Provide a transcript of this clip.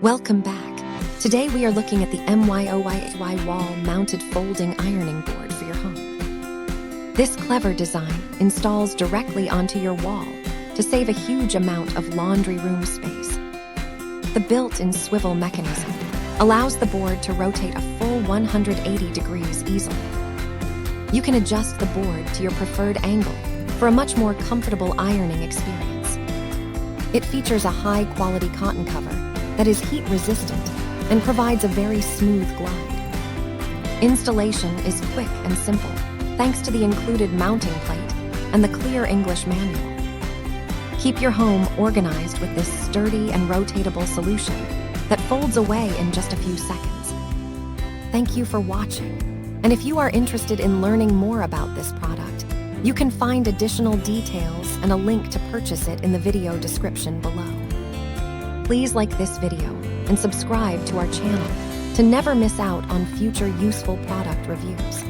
Welcome back. Today we are looking at the MYOYAY wall-mounted folding ironing board for your home. This clever design installs directly onto your wall to save a huge amount of laundry room space. The built-in swivel mechanism allows the board to rotate a full 180 degrees easily. You can adjust the board to your preferred angle for a much more comfortable ironing experience. It features a high-quality cotton cover that is heat-resistant and provides a very smooth glide. Installation is quick and simple thanks to the included mounting plate and the clear English manual. Keep your home organized with this sturdy and rotatable solution that folds away in just a few seconds. Thank you for watching, and if you are interested in learning more about this product, you can find additional details and a link to purchase it in the video description below. Please like this video and subscribe to our channel to never miss out on future useful product reviews.